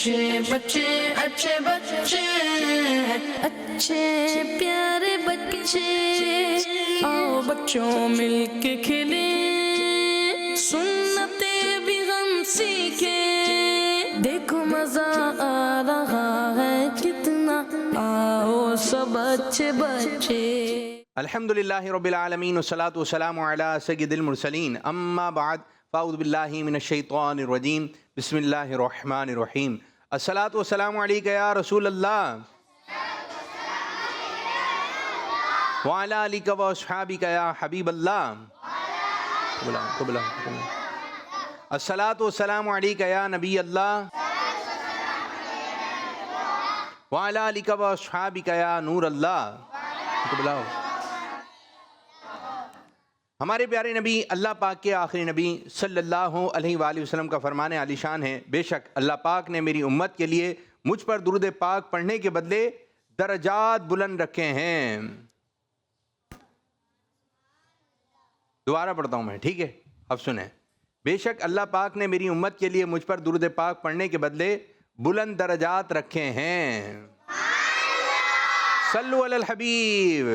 अच्छे बच्चे अच्छे बच्चे अच्छे प्यारे बच्चे आओ बच्चों मिलके खेले सुन्नते भी हम सीखे देखो मजा आ रहा है कितना आओ सब अच्छे बच्चे। अल्हम्दुलिल्लाहि रब्बिल आलमीन वस्सलातु वस्सलामु अला सय्यिदिल मुरसलीन अम्मा बाद फ़अऊज़ु बिल्लाहि मिनश शैतानिर रजीम बिस्मिल्लाहिर रहमानिर रहीम अस्सलातु वस्सलामु अलैका या रसूलल्लाह व अला आलिका व अस्हाबिका या हबीबल्लाह अस्सलातु वस्सलामु अलैका या नबी अल्लाह व अला आलिका व अस्हाबिका या नूर अल्लाह। हमारे प्यारे नबी अल्लाह पाक के आखिरी नबी सल्लल्लाहु अलैहि वसल्लम का फरमान आलिशान है, बेशक अल्लाह पाक ने मेरी उम्मत के लिए मुझ पर दुरूद पाक पढ़ने के बदले दर्जात बुलंद रखे हैं। दोबारा पढ़ता हूँ मैं, ठीक है, अब सुने। बेशक अल्लाह पाक ने मेरी उम्मत के लिए मुझ पर दुरूद पाक पढ़ने के बदले बुलंद दर्जात रखे हैं। सल्लु अलल हबीब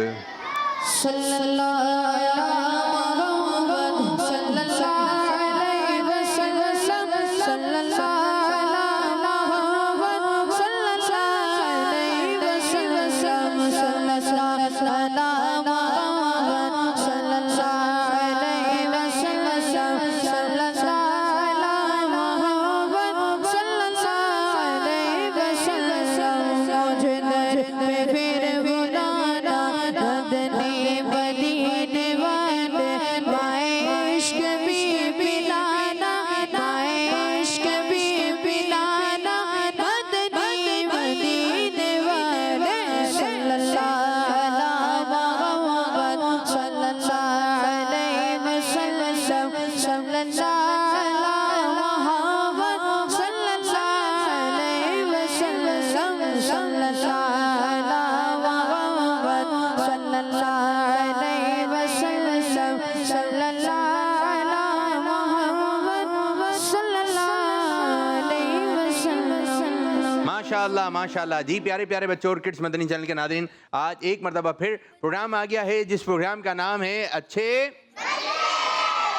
माशाअल्लाह माशाअल्लाह। जी प्यारे प्यारे बच्चों और किड्स मदनी चैनल के नाज़रीन, आज एक मरतबा फिर प्रोग्राम आ गया है जिस प्रोग्राम का नाम है अच्छे,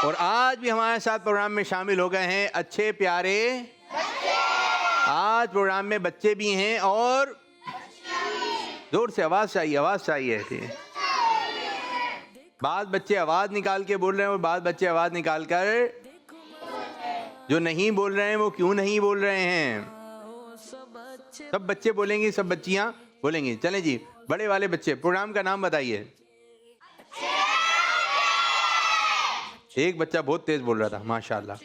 और आज भी हमारे साथ प्रोग्राम में शामिल हो गए हैं अच्छे प्यारे। आज प्रोग्राम में बच्चे भी हैं और जोर से आवाज़ चाहिए। बाद बच्चे आवाज़ निकाल के बोल रहे हैं और बाद बच्चे आवाज़ निकाल कर जो नहीं बोल रहे हैं वो क्यों नहीं बोल रहे हैं। सब बच्चे बोलेंगे, सब बच्चियां बोलेंगी। चलें जी, बड़े वाले बच्चे प्रोग्राम का नाम बताइए। एक बच्चा बहुत तेज बोल रहा था, माशाल्लाह,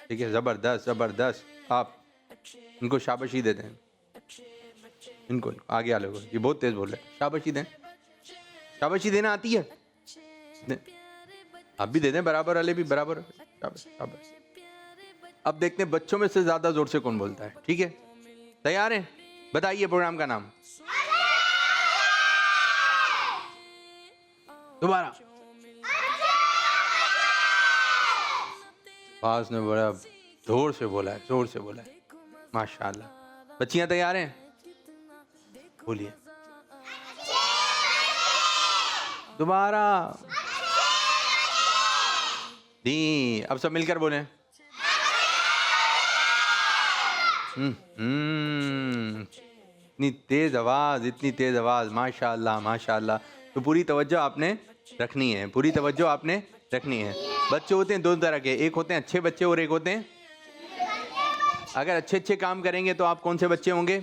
ठीक है, जबरदस्त जबरदस्त। आप इनको शाबाशी दे दें, इनको आगे वाले को, ये बहुत तेज बोल रहे हैं, शाबाशी दें। शाबाशी देना आती है, आप भी दे दें, बराबर वाले भी बराबर। शाबाश। अब देखते हैं बच्चों में से ज्यादा जोर से कौन बोलता है, ठीक है। तैयार हैं? बताइए प्रोग्राम का नाम दोबारा। आवाज ने बड़ा जोर से बोला है, माशाल्लाह। बच्चियां तैयार हैं? बोलिए दोबारा। दी, अब सब मिलकर बोलें। इतनी तेज आवाज, माशाल्लाह माशाल्लाह। तो पूरी तवज्जो आपने रखनी है, बच्चे होते हैं दो तरह के, एक होते हैं अच्छे बच्चे और एक होते हैं, अगर अच्छे काम करेंगे तो आप कौन से बच्चे होंगे,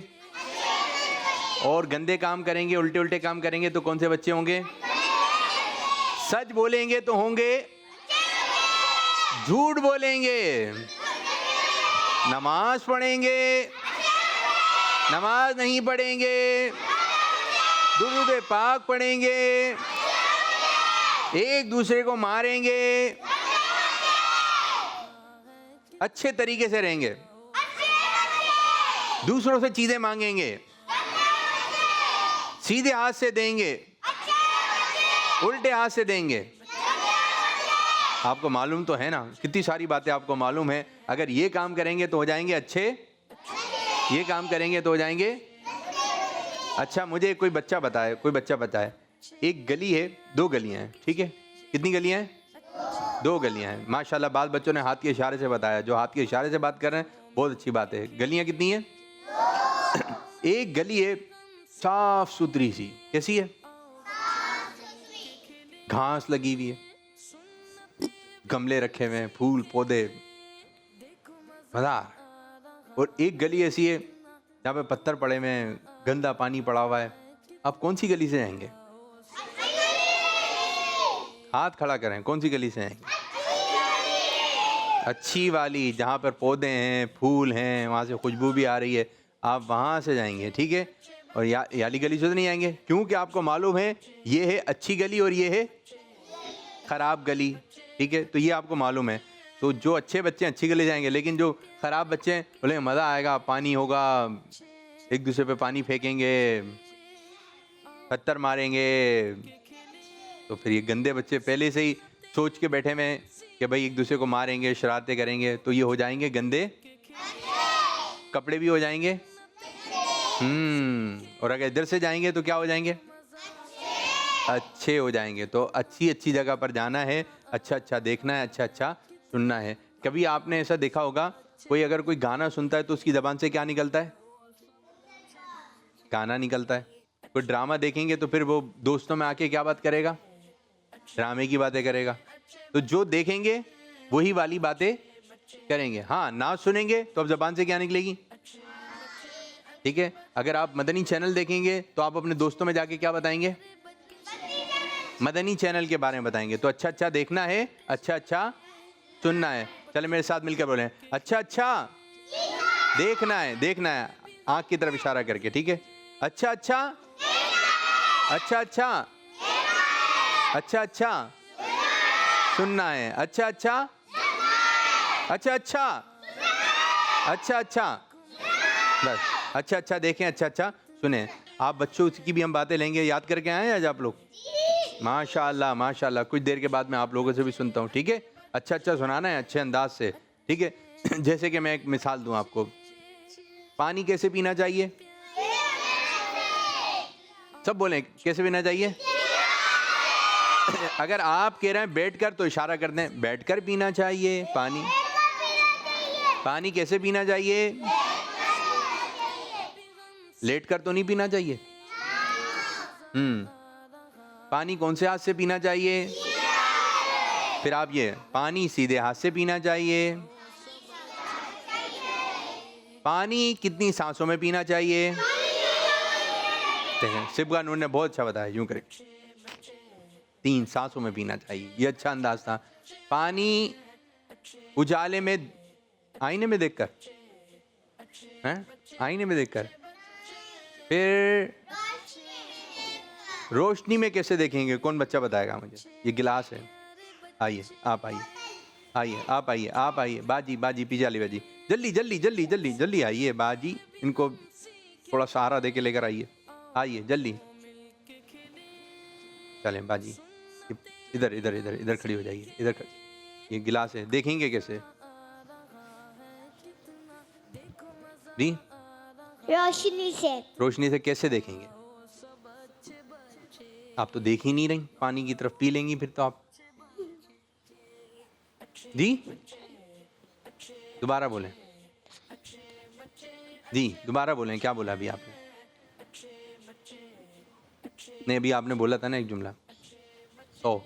और गंदे काम करेंगे, उल्टे काम करेंगे तो कौन से बच्चे होंगे। सच बोलेंगे तो होंगे, झूठ बोलेंगे, नमाज पढ़ेंगे, नमाज नहीं पढ़ेंगे, दुरूद पाक पढ़ेंगे, एक दूसरे को मारेंगे, अच्छे तरीके से रहेंगे, दूसरों से चीजें मांगेंगे, सीधे हाथ से देंगे, उल्टे हाथ से देंगे। आपको मालूम तो है ना, कितनी सारी बातें आपको मालूम है। अगर ये काम करेंगे तो हो जाएंगे अच्छे, ये काम करेंगे तो हो जाएंगे। अच्छा मुझे कोई बच्चा बताए, कोई बच्चा बताए, एक गली है, दो गलियां हैं, ठीक है? कितनी गलियां हैं? दो गलियां हैं। माशाल्लाह बाल बच्चों ने हाथ के इशारे से बताया, जो हाथ के इशारे से बात कर रहे हैं बहुत अच्छी बात है। गलियां कितनी हैं? एक गली है साफ सुथरी सी, कैसी है? घास लगी हुई है, गमले रखे हुए हैं, फूल पौधे, मजा। और एक गली ऐसी है जहाँ पे पत्थर पड़े हुए हैं, गंदा पानी पड़ा हुआ है। आप कौन सी गली से जाएंगे? हाथ खड़ा करें, कौन सी गली से जाएंगे? अच्छी वाली, जहाँ पर पौधे हैं, फूल हैं, वहाँ से खुशबू भी आ रही है, आप वहाँ से जाएंगे, ठीक है? और याली गली से तो नहीं आएंगे, क्योंकि आपको मालूम है ये है अच्छी गली और ये है खराब गली, ठीक है? तो ये आपको मालूम है। तो जो अच्छे बच्चे अच्छी गली जाएंगे, लेकिन जो खराब बच्चे हैं बोले मज़ा आएगा, पानी होगा, एक दूसरे पे पानी फेंकेंगे, पत्थर मारेंगे, तो फिर ये गंदे बच्चे पहले से ही सोच के बैठे हुए हैं कि भाई एक दूसरे को मारेंगे, शरारतें करेंगे, तो ये हो जाएंगे गंदे, कपड़े भी हो जाएंगे। और अगर इधर से जाएंगे तो क्या हो जाएंगे? अच्छे हो जाएंगे। तो अच्छी अच्छी जगह पर जाना है, अच्छा अच्छा देखना है, अच्छा अच्छा सुनना है। कभी आपने ऐसा देखा होगा, कोई अगर कोई गाना सुनता है तो उसकी ज़बान से क्या निकलता है? गाना निकलता है। कोई ड्रामा देखेंगे तो फिर वो दोस्तों में आके क्या बात करेगा? ड्रामे की बातें करेगा। तो जो देखेंगे वही वाली बातें करेंगे। हाँ, ना सुनेंगे तो अब ज़बान से क्या निकलेगी? ठीक है? अगर आप मदनी चैनल देखेंगे तो आप अपने दोस्तों में जाके क्या बताएंगे? मदनी चैनल के बारे में बताएंगे। तो अच्छा अच्छा देखना है, अच्छा अच्छा सुनना है। चले मेरे साथ मिलकर बोलें, अच्छा अच्छा देखना है, देखना है, आंख की तरफ इशारा करके, ठीक है? अच्छा अच्छा, अच्छा अच्छा, अच्छा अच्छा सुनना है, अच्छा अच्छा, अच्छा अच्छा, अच्छा अच्छा, बस अच्छा अच्छा देखें, अच्छा अच्छा सुने। आप बच्चों की भी हम बातें लेंगे, याद करके आए हैं आज आप लोग? माशाल्लाह माशाल्लाह। कुछ देर के बाद मैं आप लोगों से भी सुनता हूँ, ठीक है? अच्छा अच्छा सुनाना है, अच्छे अंदाज से, ठीक है? जैसे कि मैं एक मिसाल दूं आपको, पानी कैसे पीना चाहिए? सब बोलें, कैसे पीना चाहिए? अगर आप कह रहे हैं बैठकर तो इशारा कर दें, बैठकर पीना चाहिए पानी। पानी कैसे पीना चाहिए? लेटकर तो नहीं पीना चाहिए। पानी कौन से हाथ से पीना चाहिए? फिर आप ये, पानी सीधे हाथ से पीना चाहिए। पानी कितनी सांसों में पीना चाहिए? देखें, सिबगा नूर ने बहुत अच्छा बताया, यूं करें, 3 सांसों में पीना चाहिए। ये अच्छा अंदाज था। पानी उजाले में, आईने में देखकर, हैं? आईने में देखकर। फिर रोशनी में कैसे देखेंगे? कौन बच्चा बताएगा मुझे? ये गिलास है, आइए आप, आइए आइए आप, आइए आप, आइए बाजी बाजी पिजाली बाजी, जल्दी जल्दी जल्दी जल्दी जल्दी आइए बाजी, इनको थोड़ा सहारा दे के लेकर आइए, आइए जल्दी चलें बाजी, इधर इधर इधर इधर खड़ी हो जाइए, इधर खड़ी। ये गिलास है, देखेंगे कैसे जी? रोशनी से। रोशनी से कैसे देखेंगे? आप तो देख ही नहीं रही पानी की तरफ, पी लेंगी फिर तो आप जी। दोबारा बोलें जी, दोबारा बोलें, क्या बोला अभी आपने? नहीं, अभी आपने बोला था ना एक जुमला, 100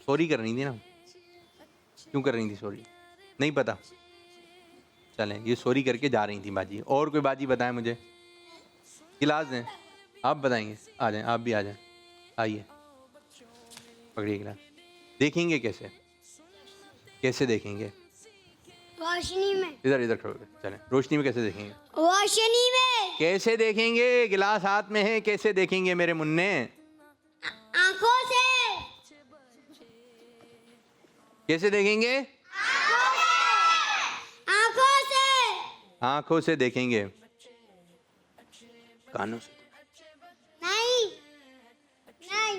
सॉरी कर रही थी ना? क्यों कर रही थी सॉरी? नहीं पता? चलें, ये सॉरी करके जा रही थी बाजी। और कोई बाजी बताएं मुझे, गिलास दें, आप बताएंगे, आ जाएं, आप भी आ जाएं, आइए पकड़िए गिलास। देखेंगे कैसे? कैसे देखेंगे? रोशनी में। इधर इधर खड़ो, चलें, रोशनी में कैसे देखेंगे? रोशनी में। कैसे देखेंगे? गिलास हाथ में है, कैसे देखेंगे मेरे मुन्ने? आंखों से। कैसे देखेंगे? आंखों से। आंखों से देखेंगे। कानों से? नहीं नहीं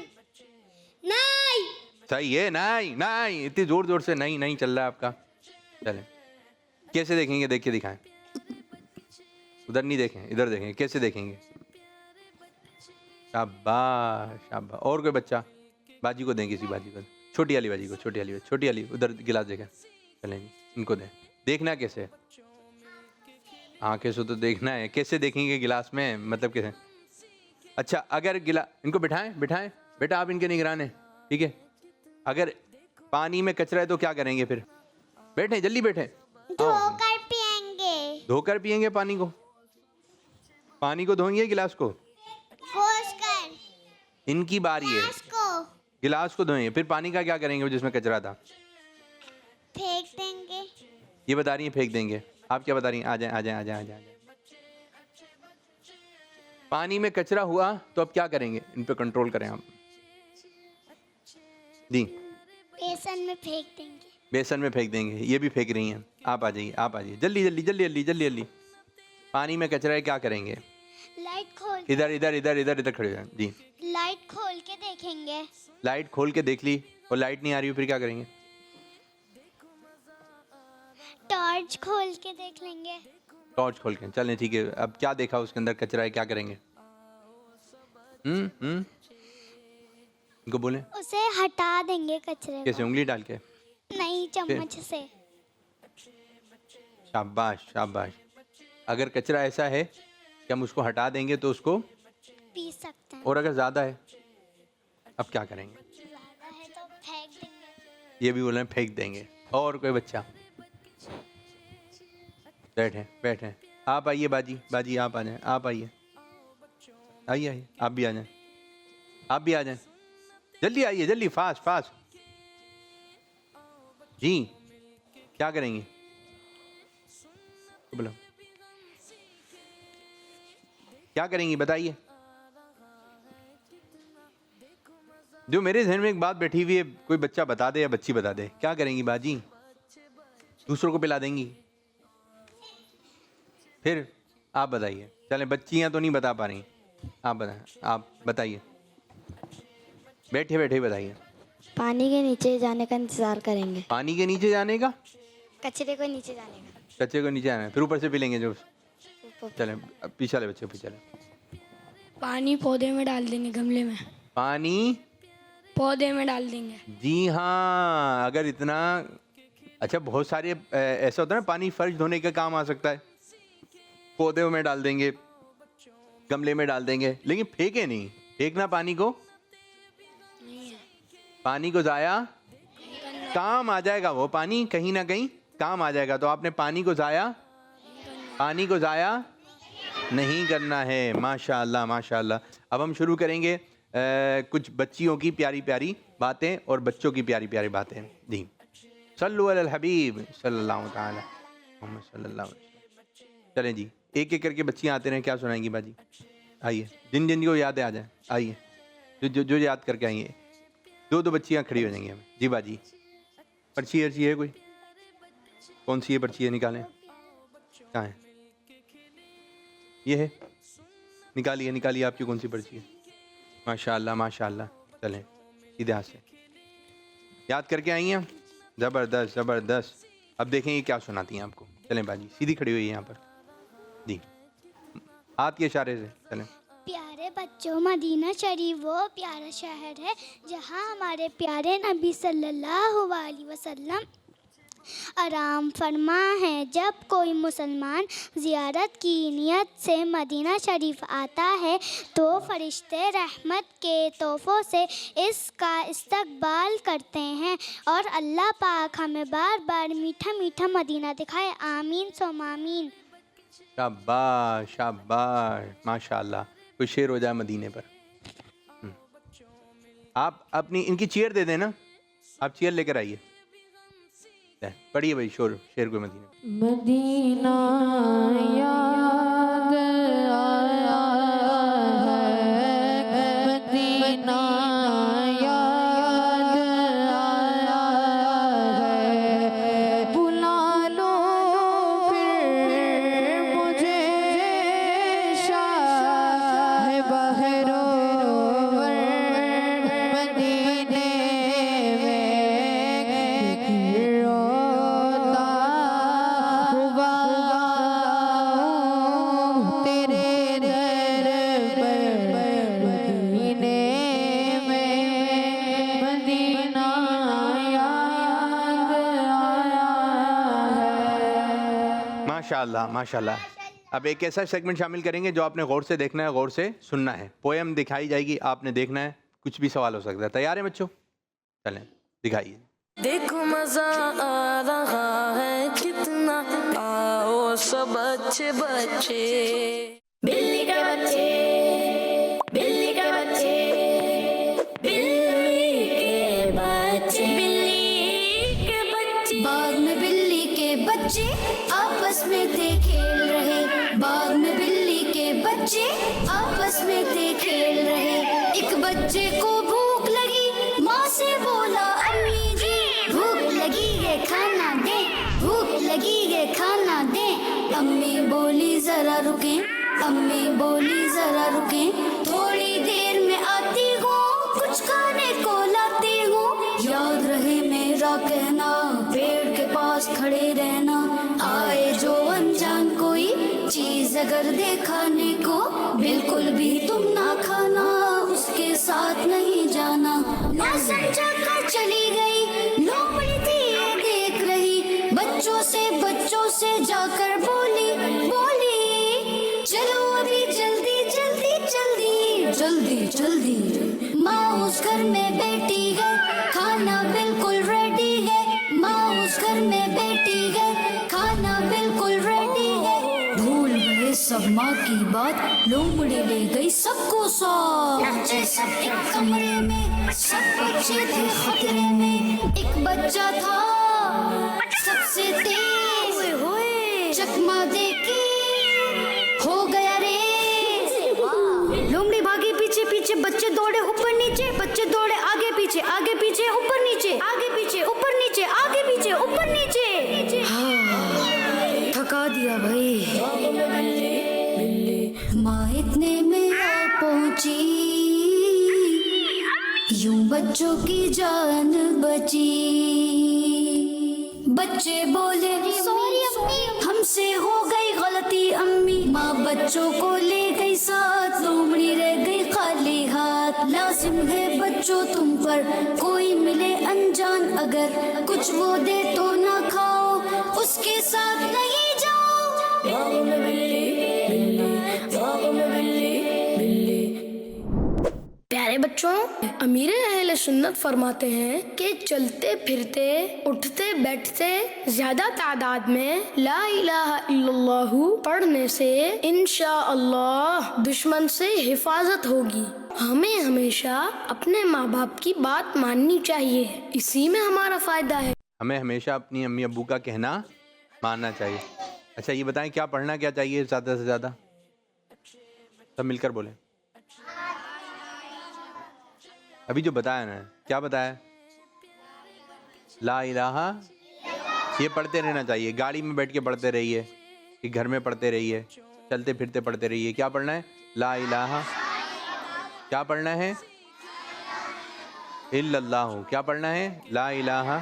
नहीं। सही है, नहीं नहीं, इतनी जोर जोर से नहीं नहीं चल रहा है आपका। चलें, कैसे देखेंगे? देख के दिखाएं। उधर नहीं देखें, इधर देखें। कैसे देखेंगे? शाबाश शाबाश। और कोई बच्चा? बाजी को दें, किसी बाजी को, छोटी वाली बाजी को, छोटी वाली उधर गिलास देखें। चलें जी, इनको दें। देखना कैसे? आंखें से तो देखना है, कैसे देखेंगे गिलास में? मतलब कैसे? अच्छा, अगर इनको बिठाएं बेटा, आप इनके निगरान हैं, ठीक है? अगर पानी में कचरा है तो क्या करेंगे फिर? बैठे, जल्दी बैठे। धोकर पिएंगे। धोकर पिएंगे पानी को? पानी को धोएंगे गिलास को? घोष कर। इनकी बारी है, गिलास को धोएंगे। फिर पानी का क्या करेंगे जिसमें कचरा था? फेंक देंगे। ये बता रही है फेंक देंगे, आप क्या बता रही हैं? आ जाए। पानी में कचरा हुआ तो अब क्या करेंगे? इन पे कंट्रोल करें आप जी। बेसन में फेंक देंगे। बेसन में फेंक देंगे। ये भी फेंक रही हैं। आप आ जाइए, जल्दी। पानी में कचरा है, क्या करेंगे? लाइट खोल। इधर खड़े हो जाएं जी। लाइट खोल के देखेंगे। लाइट खोल के देख ली और लाइट नहीं आ रही हो, फिर क्या करेंगे? टॉर्च खोल के देख लेंगे। टॉर्च खोल के, चलें ठीक है। अब क्या देखा उसके अंदर कचरा है, क्या करेंगे? इनको बोलें। उसे हटा देंगे कचरे कैसे? को। उंगली डाल के? नहीं, चम्मच से। शाबाश। अगर कचरा ऐसा है कि हम उसको हटा देंगे तो उसको पी सकते हैं। और अगर ज्यादा है अब क्या करेंगे? ज्यादा है तो फेंक देंगे। ये भी बोल रहे हैं फेंक देंगे। और कोई बच्चा? बैठे। आप आइए बाजी आप आ जाएं। आइए आप भी आ जाएं। जल्दी आइए, जल्दी, फास्ट जी। क्या करेंगे? बोलो, क्या करेंगी बताइए। जो मेरे जहन में एक बात बैठी हुई है, कोई बच्चा बता दे या बच्ची बता दे, क्या करेंगी बाजी? दूसरों को पिला देंगी? फिर आप बताइए। चलें, बच्चियां तो नहीं बता पा रही, आप बताइए। बैठे बताइए। पानी के नीचे जाने का इंतजार करेंगे। पानी के नीचे जाने का? कचरे को नीचे जाने का। कच्चे को नीचे आना है, फिर ऊपर से पी लेंगे जो। चलें, पीछे वाले बच्चे पीछे। पानी पौधे में डाल देंगे, गमले में। पानी पौधे में डाल देंगे। जी हाँ। अगर इतना अच्छा, बहुत सारे ऐसा होता है ना, पानी फर्श धोने का काम आ सकता है। पौधे में डाल देंगे, गमले में डाल देंगे, लेकिन फेंके नहीं। फेंकना पानी को जाया, काम आ जाएगा वो पानी, कहीं ना कहीं काम आ जाएगा। तो आपने पानी को जाया नहीं करना है। माशाल्लाह। अब हम शुरू करेंगे कुछ बच्चियों की प्यारी प्यारी बातें और बच्चों की प्यारी प्यारी बातें जी। सल्लु अलल हबीब सल्लल्लाहु ताला मुहम्मद सल्लल्लाहु अलैहि वसल्लम। चलें जी, एक एक करके बच्चियाँ आते रहे। क्या सुनाएंगी बाजी? आइए, जिन को याद है आ जाए। आइए, जो याद करके आइए। दो बच्चियाँ खड़ी हो जाएंगी हमें जी। बाजी, पर्ची है कोई? कौन सी है पर्ची है? निकालें। कहाँ है? ये है, निकालिए। आपकी कौन सी पर्ची है? माशाल्लाह। चलें, सीधे हाथ से याद करके आई हैं। ज़बरदस्त। अब देखें ये क्या सुनाती हैं आपको। चलें बाजी, सीधी खड़ी हुई है यहाँ पर जी, हाथ के इशारे से। चलें। प्यारे बच्चों, मदीना शरीफ वो प्यारा शहर है जहाँ हमारे प्यारे नबी सल्लल्लाहु अलैहि वसल्लम आराम फरमा है। जब कोई मुसलमान ज़ियारत की नियत से मदीना शरीफ आता है तो फरिश्ते रहमत के तोहफ़ों से इसका इस्तकबाल करते हैं और अल्लाह पाक हमें बार बार मीठा मदीना दिखाए। आमीन सुम आमीन। शाबाश माशाल्लाह। कोई शेर हो जाए मदीने पर। आप अपनी इनकी चेयर दे देना, आप चेयर लेकर आइए। पढ़िए भाई शेर को। मदीना याद आया है, मदीना याद आया है। बुला लो फिर मुझे शाह बहरोवर मदीने में रोता माशाल्लाह माशाल्लाह। अब एक ऐसा सेगमेंट शामिल करेंगे जो आपने गौर से देखना है, गौर से सुनना है। पोएम दिखाई जाएगी, आपने देखना है, कुछ भी सवाल हो सकता है। तैयार है बच्चों? चलें दिखाइए। देखो मजा आ रहा है कितना, आओ सब अच्छे बच्चे। बिल्ली के बच्चे, बिल्ली के बच्चे, बिल्ली के बच्चे, बिल्ली के बच्चे। बाग में बिल्ली के बच्चे आपस में थे खेल रहे, बाग में बिल्ली के बच्चे आपस में थे खेल रहे। एक बच्चे को भूख लगी, माँ से बोला अम्मी जी भूख लगी है खाना दे, भूख लगी है खाना दे। अम्मी बोली जरा रुके, अम्मी बोली जरा रुके, थोड़ी देर में आती हूँ, कुछ खाने को लाती हूँ। याद रहे मेरा कहना, पेड़ के पास खड़े रहना, आए जो अनजान कोई चीज अगर दे खाने को, बिल्कुल भी तुम ना खाना, उसके साथ नहीं जाना। ना समझा कर चली गई, लोमड़ी थी ये देख रही, बच्चों से जाकर बोली बोली, चलो अभी जल्दी जल्दी जल्दी जल्दी जल्दी। माँ उस घर में बैठी है, खाना बिल्कुल रेडी है, माँ उस घर में बैठी है, खाना बिल्कुल रेडी है। भूल गए सब माँ की बात, लोमड़ी ले गई सबको साथ। बच्चे सब एक कमरे में, सब बच्चे थे खतरे में। एक बच्चा था सबसे तेज, चकमा देके हो गया रे। लोमड़ी भागी पीछे पीछे, बच्चे दौड़े ऊपर नीचे, बच्चे दौड़े आगे पीछे ऊपर नीचे, आगे पीछे ऊपर नीचे, आगे पीछे ऊपर नीचे। हाँ, थका दिया भाई। माँ इतने में आ पहुंची, यूं बच्चों की जान बची। बच्चे बोले सॉरी अम्मी, हमसे हो गई गलती अम्मी। माँ बच्चों को ले गई साथ, लोमड़ी रह गई खाली हाथ। लाजिम है बच्चों तुम पर, कोई मिले अनजान अगर, कुछ वो दे तो ना खाओ, उसके साथ नहीं जाओ। प्यारे बच्चों, अमीर अहले सुन्नत फरमाते हैं कि चलते फिरते उठते बैठते ज्यादा तादाद में ला इलाहा इल्लल्लाहु पढ़ने से इंशाअल्लाह दुश्मन से हिफाजत होगी। हमें हमेशा अपने माँ बाप की बात माननी चाहिए, इसी में हमारा फायदा है। हमें हमेशा अपनी अम्मी अब्बू का कहना मानना चाहिए। अच्छा ये बताएं, क्या पढ़ना क्या चाहिए ज़्यादा से ज़्यादा? सब मिलकर बोलें। अभी जो बताया ना, क्या बताया? ला इलाहा, ये पढ़ते रहना चाहिए। गाड़ी में बैठ के पढ़ते रहिए, कि घर में पढ़ते रहिए, चलते फिरते पढ़ते रहिए। क्या पढ़ना है? ला इलाहा। क्या पढ़ना है? इल्लल्लाहु। क्या पढ़ना है? ला इलाहा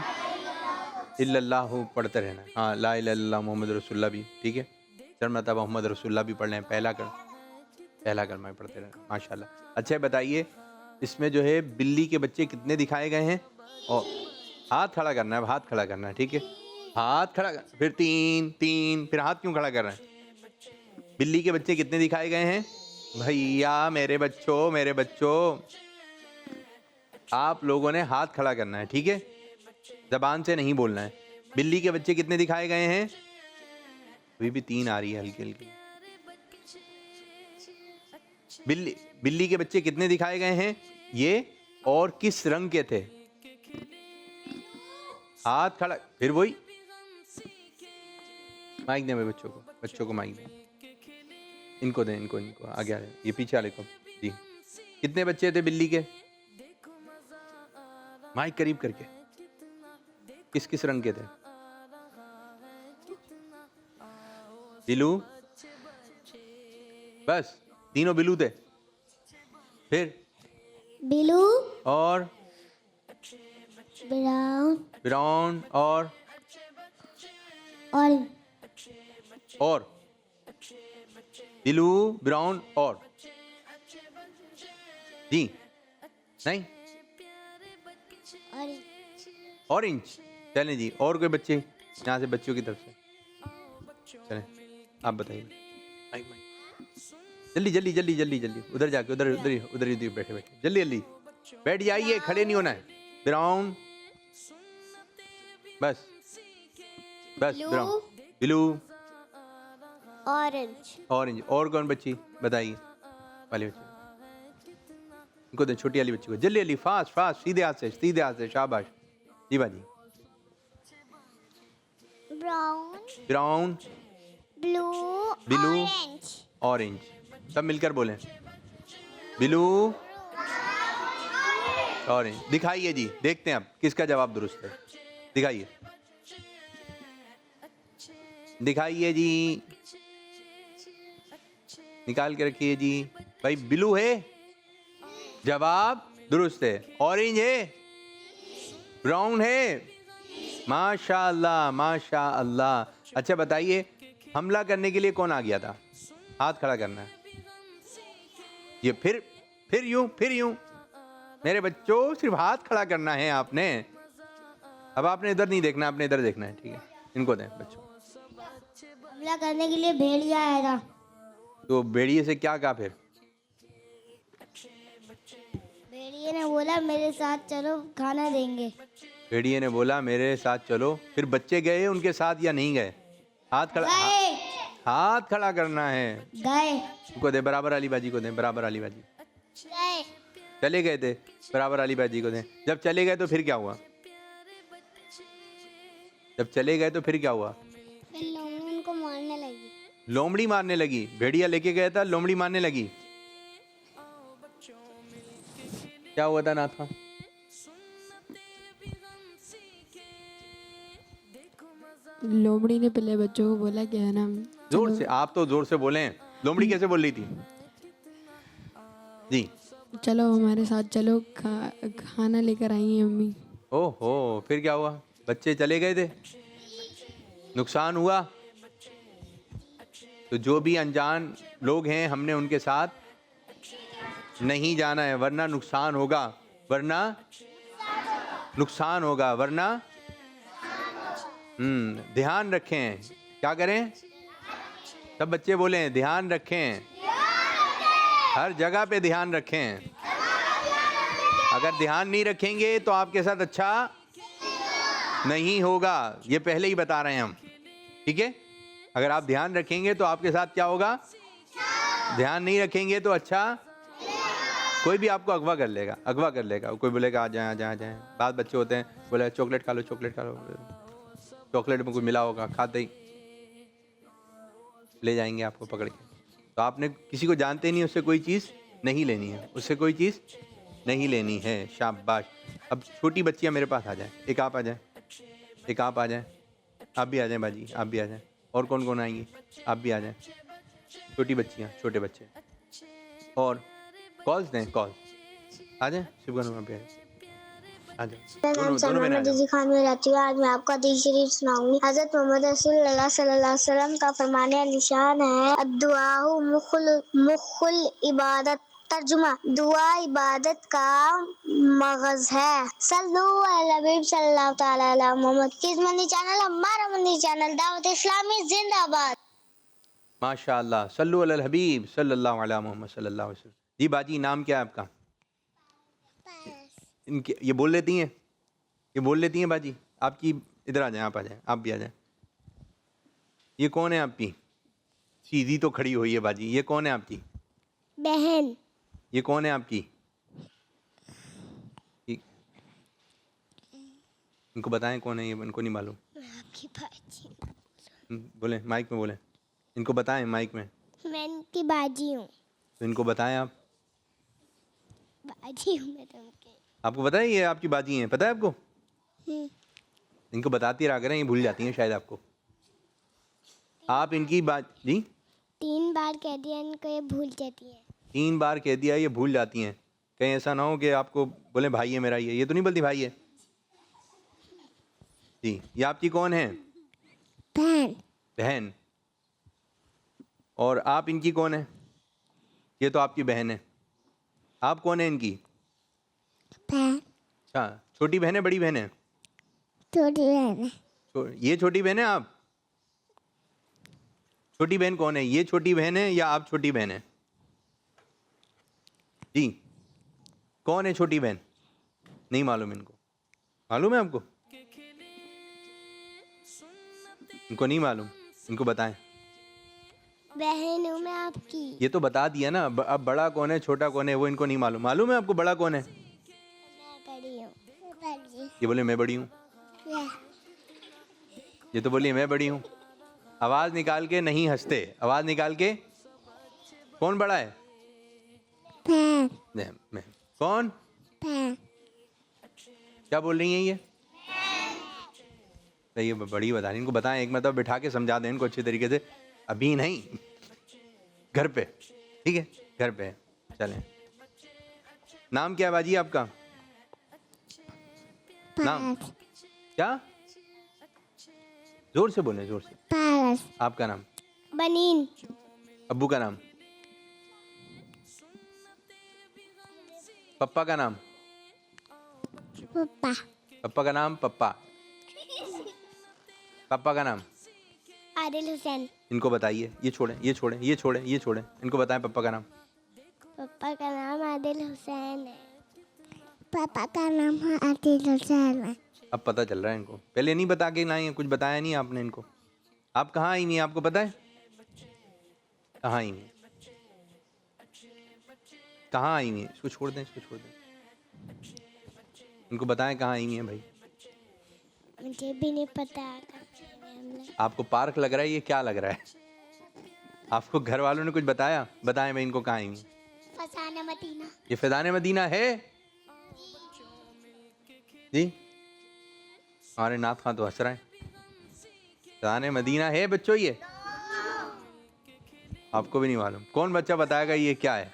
इल्लल्लाहु पढ़ते रहना है। हाँ, ला इलाहा इल्लल्लाह मोहम्मद रसूलुल्लाह भी ठीक है। 4 मरतबा मोहम्मद रसूलुल्लाह भी पढ़ना है। पहला कलमा पढ़ते रहना। माशाल्लाह। अच्छा बताइए, इसमें जो है बिल्ली के बच्चे कितने दिखाए गए हैं? और हाथ खड़ा करना है, हाथ खड़ा करना है, ठीक है। हाथ खड़ा कर, फिर 3 फिर हाथ क्यों खड़ा कर रहे हैं? बिल्ली के बच्चे कितने दिखाए गए हैं? भैया मेरे बच्चों आप लोगों ने हाथ खड़ा करना है, ठीक है। जबान से नहीं बोलना है। बिल्ली के बच्चे कितने दिखाए गए हैं? अभी भी 3 आ रही है हल्की हल्की। बिल्ली के बच्चे कितने दिखाए गए हैं? ये और किस रंग के थे? हाथ खड़ा, फिर वही। माइक दें बच्चों को माइक दें। इनको दें, इनको आगे आ रहे, ये पीछे वाले को जी। कितने बच्चे थे बिल्ली के? माइक करीब करके। किस किस रंग के थे? बिलू, बस तीनों बिलू थे। फिर बिलू और ब्राउन और बिलू ब्राउन और जी नहीं ऑरेंज। चलें जी, और कोई बच्चे यहाँ से, बच्चों की तरफ से चलें आप बताइए। जल्दी जल्दी जल्दी जल्दी जल्दी उधर जाके उधर उधर उधर ही बैठे बैठे जल्दी जल्दी बैठ जाइए, खड़े नहीं होना है। ब्राउन, बस बस ब्राउन, ब्लू, ऑरेंज। ऑरेंज। और कौन बच्ची बताइए वाली बच्ची? इनको दे, छोटी वाली बच्ची को। जल्दी जल्दी फास्ट फास्ट, सीधे हाथ से, शाबाश जी बाजी। Brown, brown, blue, blue, orange. Orange. सब मिलकर बोलें, ब्लू, ऑरेंज। दिखाइए जी, देखते हैं अब किसका जवाब दुरुस्त है। दिखाइए दिखाइए जी, निकाल के रखिए जी। भाई ब्लू है, जवाब दुरुस्त है। ऑरेंज है, ब्राउन है, माशाअल्लाह माशाअल्लाह। अच्छा बताइए, हमला करने के लिए कौन आ गया था? हाथ खड़ा करना है। ये फिर यूं मेरे बच्चों, सिर्फ हाथ खड़ा करना है आपने। अब आपने इधर नहीं देखना, आपने इधर देखना है, ठीक है? इनको दें बच्चों। हमला करने के लिए भेड़िया आएगा। तो भेड़िए से क्या कहा फिर? भेड़िए ने बोला मेरे साथ चलो, खाना देंगे। भेड़िए ने बोला मेरे साथ चलो। फिर बच्चे गए उनके साथ या नहीं गए? हाथ खड़ा करना है। गए। उनको दे, बराबर वाली बाजी को दें, बराबर वाली बाजी। गए। चले गए थे, बराबर वाली बाजी को दें। जब चले गए तो फिर क्या हुआ? जब चले गए तो फिर क्या हुआ? फिर लोमड़ी उनको मारने लगी। लोमड़ी मारने लगी? भेड़िया लेके गया था, लोमड़ी मारने लगी। क्या हुआ था नाथा? लोमड़ी ने पहले बच्चों को बोला कि है ना, जोर से, आप तो जोर से बोलें। लोमड़ी कैसे बोल रही थी जी? चलो हमारे साथ चलो, खाना लेकर आई है मम्मी। ओहो, फिर क्या हुआ? बच्चे चले गए थे, नुकसान हुआ। तो जो भी अनजान लोग हैं, हमने उनके साथ नहीं जाना है, वरना नुकसान होगा, वरना ध्यान रखें। क्या करें? सब बच्चे बोलें, ध्यान रखें। हर जगह पे ध्यान रखें। अगर ध्यान नहीं रखेंगे तो आपके साथ अच्छा नहीं होगा, ये पहले ही बता रहे हैं हम, ठीक है? अगर आप ध्यान रखेंगे तो आपके साथ क्या होगा? ध्यान नहीं रखेंगे तो अच्छा, कोई भी आपको अगवा कर लेगा। कोई बोलेगा आ जाए। बाद बच्चे होते हैं, बोले चॉकलेट खा लो। चॉकलेट में कुछ मिला होगा, खाते ही ले जाएंगे आपको पकड़ के। तो आपने किसी को जानते नहीं, उससे कोई चीज़ नहीं लेनी है, शाबाश। अब छोटी बच्चियां मेरे पास आ जाए, एक आप आ जाए, आप भी आ जाएं बाजी, आप भी आ जाएं। और कौन कौन आएंगी? आप भी आ जाएं। छोटी बच्चियां, छोटे बच्चे। और कॉल्स दें, कॉल आ जाएं। शिवगन आप भी आ जाएं। दोनों में आ जाओ। खान में रहती हूँ। आज मैं आपका हदीस शरीफ सुनाऊंगी। हज़रत मोहम्मद रसूलुल्लाह सल्लल्लाहु अलैहि वसल्लम का फरमाने निशान है, अद्दुआउ मुखुल इबादत। तर्जुमा, दुआ इबादत का मगज़ है। सल्लु अला नबी सल्लल्लाहु तआला अला मोहम्मद। किस मंदी चैनल, हमारा मंदी चैनल दावत इस्लामी जिंदाबाद। माशाअल्लाह, सल्लु अलल हबीब सल्लल्लाहु अलैहि मोहम्मद सल्लल्लाहु अलैहि वसल्लम। जी बाजी, नाम क्या है आपका? इनके ये बोल लेती हैं बाजी। आपकी इधर आ जाएं, आप आ जाएं, आप भी आ जाएं। ये कौन है आपकी? सीधी तो खड़ी हुई है बाजी। ये कौन है आपकी बहन? ये कौन है आपकी? इनको बताएं कौन है ये, इनको नहीं मालूम। आपकी बाजी। बोले माइक में, बोले इनको बताएं माइक में। मैं इनकी बाजी हूँ। तो इनको बताएं आप। बाजी हूँ मैं तुमके। आपको पता है ये आपकी बाजी हैं? पता है आपको? इनको बताती रहा करें, ये भूल जाती हैं शायद आपको। आप इनकी बात जी 3 बार कह दिया इनको, ये भूल जाती है। 3 बार कह दिया, ये भूल जाती हैं। कहीं ऐसा ना हो कि आपको बोले भाई है मेरा, ये तो नहीं बोलती भाई है जी। ये आपकी कौन है? बहन। और आप इनकी कौन है? ये तो आपकी बहन है। आप कौन है इनकी? अच्छा, छोटी बहन है, बड़ी बहन है? छोटी बहन है। ये छोटी बहन है आप? छोटी बहन कौन है? ये छोटी बहन है या आप छोटी बहन है? जी, कौन है छोटी बहन? नहीं मालूम इनको? मालूम है आपको? इनको नहीं मालूम, इनको बताएं। बहन हूँ मैं आपकी। ये तो बता दिया ना। अब बड़ा कौन है छोटा कौन है वो इनको नहीं मालूम। मालूम है आपको बड़ा कौन है? मैं बड़ी हूँ। ये बोले मैं बड़ी हूँ। ये तो बोलिए मैं बड़ी हूँ। आवाज निकाल के नहीं हंसते, आवाज निकाल के। कौन बड़ा है? मैं। कौन? क्या बोल रही हैं ये? ये बड़ी बता रही, इनको बताएं, एक मतलब बिठा के समझा दें इनको अच्छी तरीके से। अभी नहीं, घर पे, ठीक है, घर पे। चलें। नाम क्या है बाजी आपका? नाम क्या? जोर से बोलें, जोर से। पारस। आपका नाम? बनीन। अब्बू का नाम? पप्पा का नाम? पप्पा। पप्पा का नाम पप्पा। पापा का नाम? आदिल हुसैन। इनको बताइए। ये छोड़ें, ये छोड़ें, ये छोड़ें, ये छोड़ें, इनको बताएं पापा का नाम। पापा का नाम आदिल हुसैन है। पापा का नाम आदिल हुसैन है। अब पता चल रहा है इनको, पहले नहीं बता के लाए हैं, कुछ बताया नहीं आपने इनको। आप कहाँ आई नहीं, आपको पता है? कहाँ आई नहीं? कहाँ आई नहीं? इसको छोड़ दें, इसको छोड़ दें। इनको बताएं कहाँ आई नहीं है भाई। मुझे भी नहीं पता। आपको पार्क लग रहा है, ये क्या लग रहा है? आपको घर वालों ने कुछ बताया? बताएं भाई इनको कहाँ आई नहीं। फसाना मदीना। ये फैज़ान मदीना है जी? हमारे नाथ खां तो हंस रहा है। फैज़ान मदीना है बच्चों ये? आपको भी नहीं मालूम? कौन बच्चा बताएगा ये क्या है?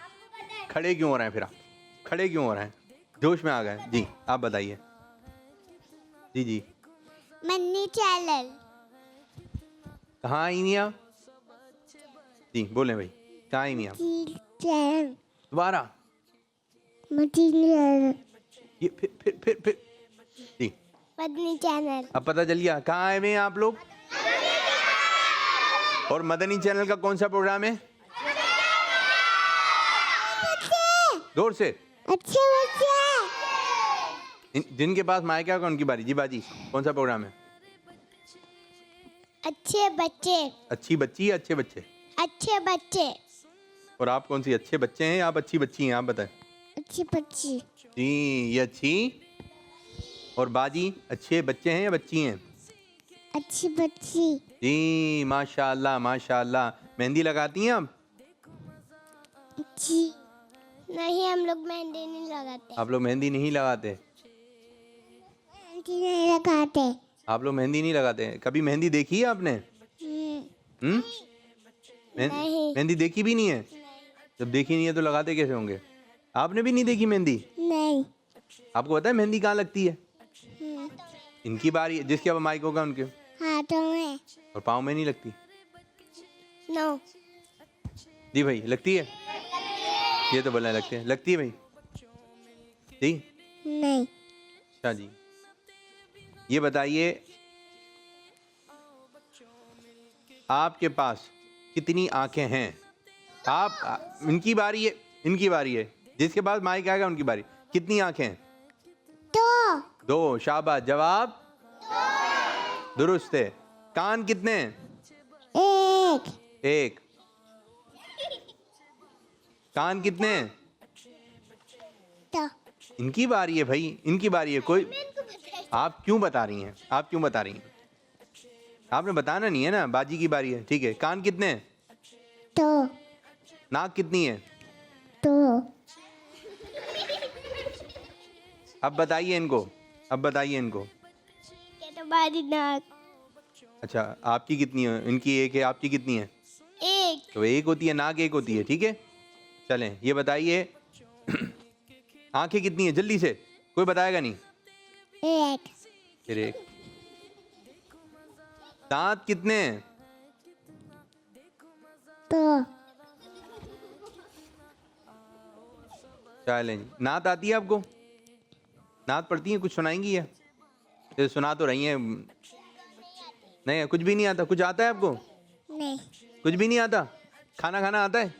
खड़े क्यों हो रहे हैं फिर आप? खड़े क्यों हो रहे हैं? जोश में आ गए जी, आप बताइए। जी जी। मन्नी चैनल। कहाँ आई नहीं आप? जी बोले भाई, कहाँ आई नहीं आप? दोबारा। ये फिर जी। मदनी चैनल। अब पता चल गया कहाँ आए हुए हैं आप लोग? और मदनी चैनल का कौन सा प्रोग्राम है? जोर से। अच्छे बच्चे। जिनके पास माइक है उनकी बारी। जी बाजी, कौन सा प्रोग्राम है? अच्छे बच्चे। अच्छी बच्ची या अच्छे बच्चे? अच्छे बच्चे। और आप कौन सी अच्छे बच्चे हैं या आप अच्छी बच्ची हैं? आप बताएं। अच्छी बच्ची। जी, ये अच्छी। और बाजी, अच्छे बच्चे हैं या बच्ची हैं? अच्छी बच्ची। जी माशाल्लाह माशाल्लाह। मेहंदी लगाती हैं आप? जी नहीं, हम लोग मेहंदी नहीं लगाते। आप लोग मेहंदी नहीं लगाते? मेहंदी नहीं लगाते। आप लोग मेहंदी नहीं लगाते? कभी मेहंदी देखी है आपने? नहीं। मेहंदी देखी भी नहीं है? जब देखी नहीं है तो लगाते कैसे होंगे? आपने भी नहीं देखी मेहंदी? नहीं। आपको पता है मेहंदी कहाँ लगती है? इनकी बारी है, जिसके अब माइक होगा उनके हाथों में और पाँव में नहीं लगती। नो। जी भाई लगती है? ये तो बोलने लगते हैं, लगती है भाई? जी नहीं। अच्छा जी, ये बताइए आपके पास कितनी आंखें हैं? आप, इनकी बारी है, इनकी बारी है, जिसके पास माइक आएगा उनकी बारी। कितनी आंखें हैं? दो। शाबाश, जवाब दुरुस्त है। कान कितने हैं? एक। कान कितने हैं? इनकी बारी है भाई, इनकी बारी है। कोई, आप क्यों बता रही हैं? आप क्यों बता रही हैं? आपने बताना नहीं है ना। बाजी की बारी है, ठीक है। कान कितने हैं? नाक कितनी है? अब बताइए इनको, अब बताइए इनको। ये तो बारी नाक। अच्छा, आपकी कितनी है? इनकी एक है, आपकी कितनी है? एक। तो एक होती है, नाक एक होती है, ठीक है। चलें, ये बताइए आंखें कितनी है? जल्दी से, कोई बताएगा नहीं। एक। फिर एक। दांत कितने हैं? चलें, नात आती है आपको? नात पढ़ती है? कुछ सुनाएंगी या? ये सुना तो रही हैं। नहीं, कुछ भी नहीं आता। कुछ आता है आपको? नहीं। कुछ भी नहीं आता? खाना खाना आता है?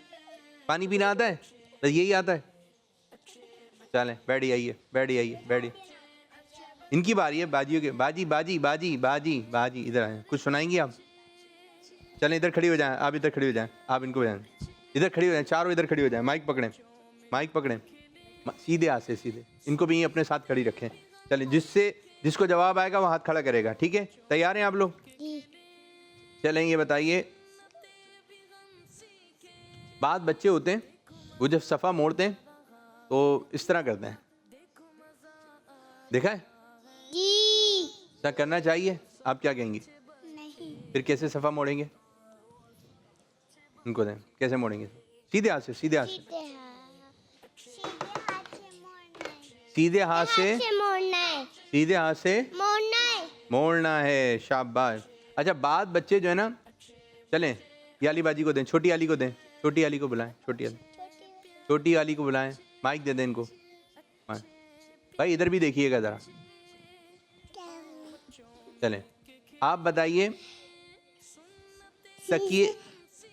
पानी पीना आता है? तो यही आता है। चलें बैठी आइए, बैठी आइए, बैठी। इनकी बारी है, बाजियों के। बाजी बाजी बाजी बाजी बाजी, इधर आए। कुछ सुनाएंगी आप? चलें इधर खड़ी हो जाएं, आप इधर खड़ी हो जाएं, आप इनको बजाएं। इधर खड़ी हो जाएं, चारों इधर खड़ी हो जाएं। माइक पकड़ें, माइक पकड़ें, सीधे हाथ से सीधे। इनको भी अपने साथ खड़ी रखें। चलें, जिसको जवाब आएगा वो हाथ खड़ा करेगा, ठीक है? तैयार हैं आप लोग? चलें ये बताइए, बाद बच्चे होते हैं वो जब सफ़ा मोड़ते हैं तो इस तरह करते हैं, देखा है? क्या करना चाहिए? आप क्या कहेंगी? नहीं। फिर कैसे सफ़ा मोड़ेंगे? इनको दें, कैसे मोड़ेंगे? सीधे हाथ से, सीधे हाथ से, सीधे हाथ से मोड़ना है, सीधे हाथ से मोड़ना है। मोड़ना है। शाबाश। अच्छा, बाद बच्चे जो है ना, चलें ये वाली बाजी को दें, छोटी वाली को दें, छोटी वाली को बुलाएं, छोटी वाली को बुलाएं। माइक दे दें इनको। भाई इधर भी देखिएगा ज़रा। चलें आप बताइए,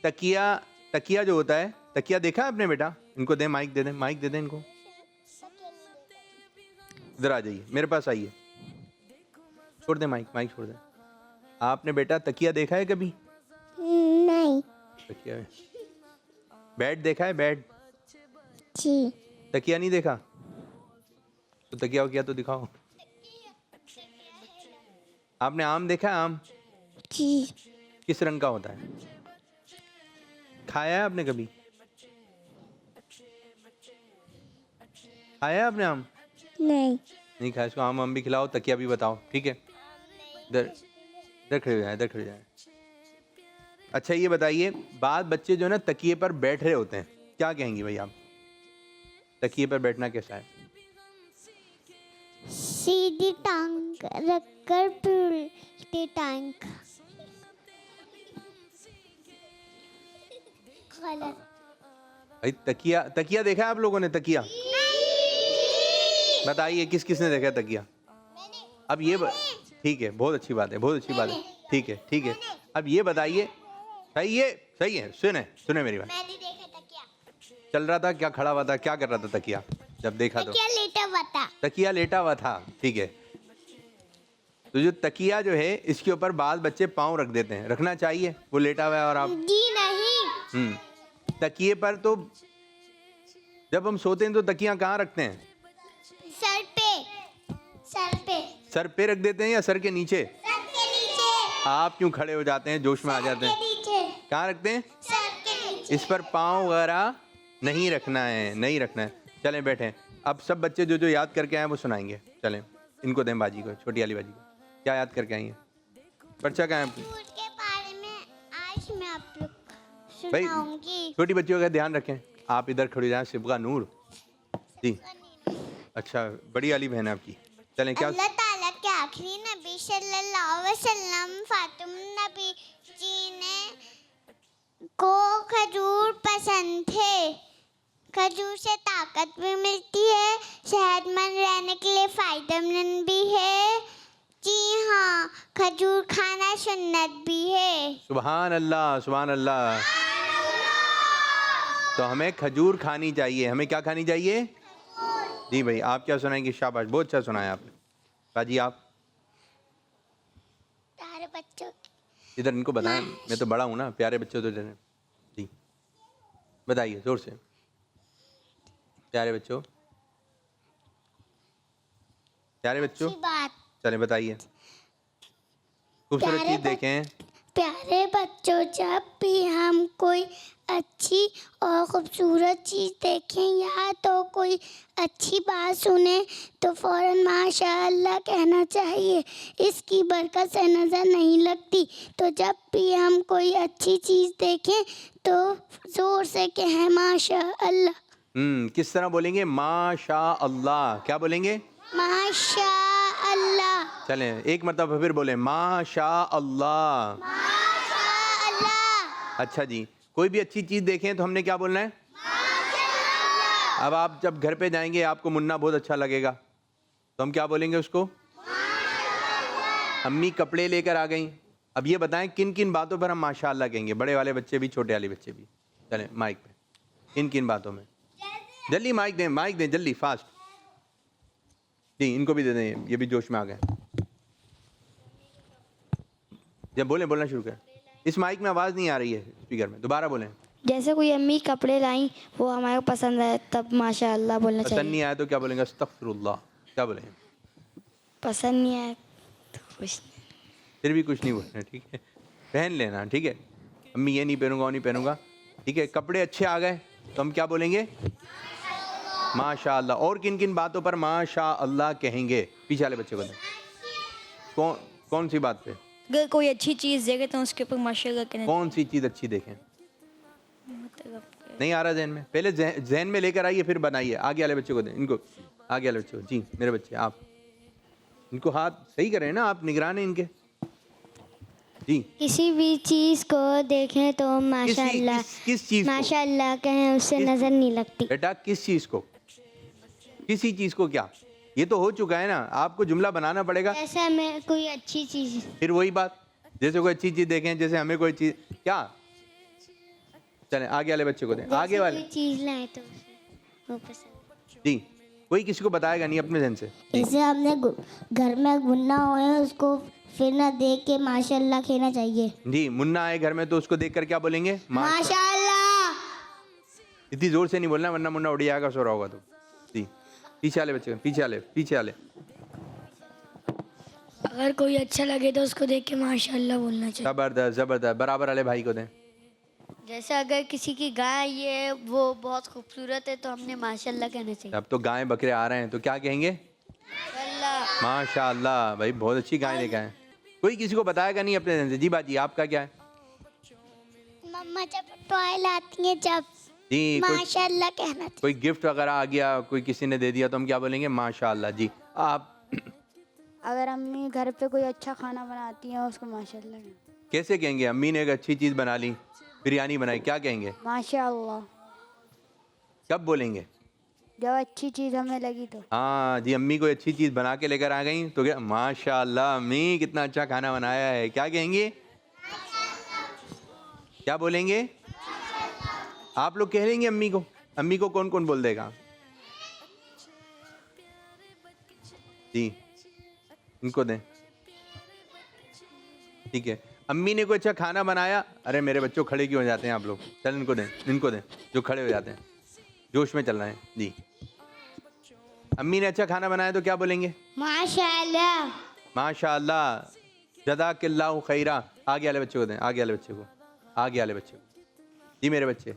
तकिया जो होता है, तकिया देखा है आपने बेटा? इनको दें, माइक दे दें, माइक दे दें इनको। इधर आ जाइए, मेरे पास आइए। छोड़ दें माइक, माइक छोड़ दें। आपने बेटा तकिया देखा है कभी? नहीं। तकिया, बेड देखा है? बेड, जी। तकिया नहीं देखा? तो तकिया हो क्या तो दिखाओ। आपने आम देखा है? आम जी। किस रंग का होता है? खाया है आपने कभी? खाया है आपने आम? नहीं खाया। इसको आम भी खिलाओ, तकिया भी बताओ, ठीक है? इधर खड़े हो जाए, इधर खड़े हो जाए। अच्छा ये बताइए, बाद बच्चे जो है ना तकिए पर बैठ रहे होते हैं, क्या कहेंगी भाई आप? तकिए पर बैठना कैसा है? सीधी टांग रखकर फिर उल्टी टांग। गलत। भाई तकिया देखा है आप लोगों ने? तकिया बताइए, किस किसने देखा है तकिया? अब ये ठीक है, बहुत अच्छी बात है, बहुत अच्छी बात है, ठीक है, ठीक है। अब ये बताइए, सही है, सुने मेरी बात। मैंने देखा तकिया। चल रहा था क्या? खड़ा हुआ था? क्या कर रहा था तकिया जब देखा? तो तकिया लेटा हुआ था। तकिया लेटा हुआ था, ठीक है। तो जो तकिया जो है, इसके ऊपर बाद बच्चे पाँव रख देते हैं, रखना चाहिए? वो लेटा हुआ है और आप? जी नहीं। तकिए पर तो जब हम सोते हैं तो तकिया कहाँ रखते हैं? सर पे। सर पे। सर पे रख देते हैं या सर के नीचे? सर के नीचे। आप क्यों खड़े हो जाते हैं, जोश में आ जाते हैं? कहाँ रखते हैं? सर के नीचे। इस पर पाँव वगैरह नहीं रखना है, नहीं रखना है। चलें बैठें। अब सब बच्चे जो याद करके आए वो सुनाएंगे। चलें इनको दें बाजी को, छोटी वाली बाजी को। क्या याद करके आई हैं? पर्चा कहाँ है? के बारे में आज मैं आप लोग भाई सुनाऊंगी। छोटी बच्चियों का ध्यान रखें। आप इधर खड़ी हो जाएं। सिबगा नूर जी, अच्छा बड़ी वाली बहन है आपकी। चलें क्या? अल्लाह ताला के आखिरी नबी सल्लल्लाहु अलैहि वसल्लम फातिमा नबी जी ने को खजूर पसंद थे। खजूर से ताकत भी मिलती है, सेहतमंद रहने के लिए फायदेमंद भी है। जी हाँ, खजूर खाना सुन्नत भी है। सुभान अल्लाह, सुभान अल्लाह। तो हमें खजूर खानी चाहिए। हमें क्या खानी चाहिए? जी भाई, आप क्या सुनाएंगे? शाबाश, बहुत अच्छा सुनाया आपने। बाजी आप? प्यारे बच्चों इधर इनको बताएं, मैं तो बड़ा हूँ ना, प्यारे बच्चों तो लेने। जी बताइए जोर से। प्यारे बच्चों, प्यारे बच्चों, बात। चलें बताइए। खूबसूरत चीज़ देखें। प्यारे बच्चों, जब भी हम कोई अच्छी और खूबसूरत चीज़ देखें या तो कोई अच्छी बात सुने तो फ़ौरन माशाअल्लाह कहना चाहिए। इसकी बरकत से नज़र नहीं लगती। तो जब भी हम कोई अच्छी चीज़ देखें तो ज़ोर से कहें माशाअल्लाह। किस तरह बोलेंगे? माशाअल्लाह। क्या बोलेंगे? माशाअल्लाह। चलें एक मरतबा फिर बोलें माशाअल्लाह। माशाअल्लाह। अच्छा जी, कोई भी अच्छी चीज़ देखें तो हमने क्या बोलना है? अब आप जब घर पे जाएंगे आपको मुन्ना बहुत अच्छा लगेगा तो हम क्या बोलेंगे उसको? अम्मी कपड़े लेकर आ गई, अब ये बताएं किन किन बातों पर हम माशाअल्लाह कहेंगे, बड़े वाले बच्चे भी छोटे वाले बच्चे भी। चलें माइक पे, किन किन बातों में? जल्दी माइक दें जल्दी फास्ट। जी इनको भी दे दें, ये भी जोश में आ गए। जब बोलना शुरू करें। इस माइक में आवाज़ नहीं आ रही है स्पीकर में, दोबारा बोलें। जैसे कोई अम्मी कपड़े लाई, वो हमारे को पसंद है, तब माशाअल्लाह बोलना पसंद चाहिए। नहीं आया तो क्या बोलेंगे? अस्तगफिरुल्लाह। क्या बोलेंगे? पसंद नहीं आया तो कुछ नहीं। फिर भी कुछ नहीं बोलना, ठीक है, पहन लेना, ठीक है। अम्मी ये नहीं पहनूंगा वो नहीं पहनूंगा, ठीक है। कपड़े अच्छे आ गए तो हम क्या बोलेंगे? माशाअल्लाह। और किन किन बातों पर माशाअल्लाह कहेंगे? पीछे वाले बच्चे को दें। कौन सी बात पे? अगर कोई अच्छी चीज़ देखे तो उसके ऊपर माशाअल्लाह कहना। कौन सी चीज़ अच्छी देखें? नहीं आ रहा जहन में? पहले जहन में लेकर आइए फिर बनाइए। आगे वाले बच्चे को दें, इनको आगे वाले बच्चे को। जी मेरे बच्चे, आप इनको हाथ सही करें ना, आप निगरान हैं इनके। जी किसी भी चीज़ को देखें तो माशाअल्लाह किस चीज़ को? माशाअल्लाह कहें, उससे नज़र नहीं लगती। बेटा किस चीज़ को? किसी चीज़ को क्या? ये तो हो चुका है ना, आपको जुमला बनाना पड़ेगा। ऐसा में कोई अच्छी चीज़, फिर वही बात, जैसे कोई अच्छी चीज़ देखें, जैसे हमें कोई चीज़ क्या। चलें आगे वाले बच्चे को दें, आगे वाले। कोई चीज़ लाए तो वो पसंद। जी कोई किसी को बताएगा नहीं अपने जहन से। जैसे हमने घर में गुन्ना हो उसको फिर ना देख के माशाअल्लाह कहना चाहिए। जी मुन्ना आए घर में तो उसको देखकर क्या बोलेंगे? माशाअल्लाह। इतनी जोर से नहीं बोलना वरना मुन्ना उड़ जाएगा, सो रहा होगा तो। जी पीछे वाले बच्चे, पीछे वाले। अगर कोई अच्छा लगे तो उसको देख के माशाअल्लाह बोलना चाहिए। जबरदस्त। बराबर वाले भाई को दें। जैसे अगर किसी की गाय ये वो बहुत खूबसूरत है तो हमने माशाअल्लाह कहना चाहिए। अब तो गाय बकरे आ रहे हैं तो क्या कहेंगे? माशाअल्लाह। भाई बहुत अच्छी गाय लेकर आए। कोई किसी को बताएगा नहीं अपने जहन से। जी बाजी आपका क्या है? मम्मा जब टॉय लाती है जब जी माशाअल्लाह कहना चाहिए। कोई गिफ्ट वगैरह आ गया, कोई किसी ने दे दिया तो हम क्या बोलेंगे? माशाअल्लाह। जी आप? अगर अम्मी घर पे कोई अच्छा खाना बनाती है उसको माशाअल्लाह कहना। कैसे कहेंगे? अम्मी ने एक अच्छी चीज़ बना ली, बिरयानी बनाई, क्या कहेंगे? माशाअल्लाह। कब बोलेंगे? जब अच्छी चीज़ हमें लगी तो। हाँ जी, अम्मी कोई अच्छी चीज़ बना के लेकर आ गई तो क्या? माशाअल्लाह अम्मी कितना अच्छा खाना बनाया है, क्या कहेंगे? क्या बोलेंगे? आप लोग कह लेंगे अम्मी को? अम्मी को कौन कौन बोल देगा? जी इनको दें, ठीक है। अम्मी ने कोई अच्छा खाना बनाया, अरे मेरे बच्चों खड़े क्यों हो जाते हैं आप लोग? चल इनको दें जो खड़े हो जाते हैं, जोश में चल रहे हैं। जी अम्मी ने अच्छा खाना बनाया तो क्या बोलेंगे? माशाअल्लाह। माशाअल्लाह। जज़ाकल्लाहु खैरा। आगे वाले बच्चे को दें, आगे वाले बच्चे को। जी मेरे बच्चे।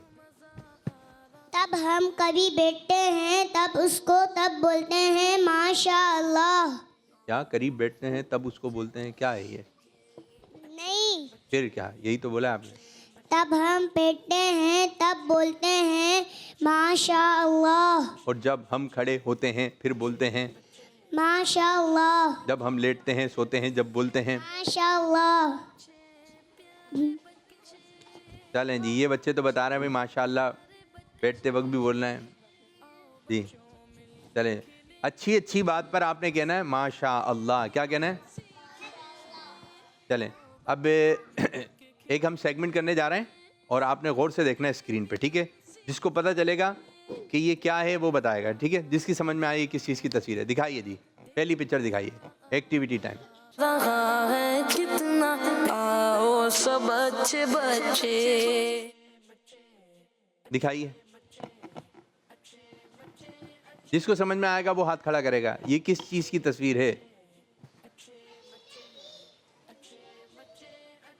तब हम कभी बैठते हैं तब बोलते हैं माशाअल्लाह। क्या करीब बैठते हैं तब उसको बोलते हैं? क्या है ये? नहीं, फिर क्या? यही तो बोला आपने। तब हम बैठते हैं तब बोलते हैं माशाअल्लाह। और जब हम खड़े होते हैं फिर बोलते हैं माशाअल्लाह। जब हम लेटते हैं सोते हैं जब बोलते हैं माशाअल्लाह। चलें जी, ये बच्चे तो बता रहे हैं भाई माशाअल्लाह बैठते वक्त भी बोलना है। जी चलें, अच्छी बात पर आपने कहना है माशाअल्लाह। क्या कहना है? चलें अब एक हम सेगमेंट करने जा रहे हैं और आपने गौर से देखना है स्क्रीन पे, ठीक है। जिसको पता चलेगा कि ये क्या है वो बताएगा, ठीक है। जिसकी समझ में आई किस चीज़ की तस्वीर है, दिखाइए जी, पहली पिक्चर दिखाइए। Activity time. रहा है कितना, आओ सब अच्छे बच्चे। दिखाइए, जिसको समझ में आएगा वो हाथ खड़ा करेगा। ये किस चीज़ की तस्वीर है?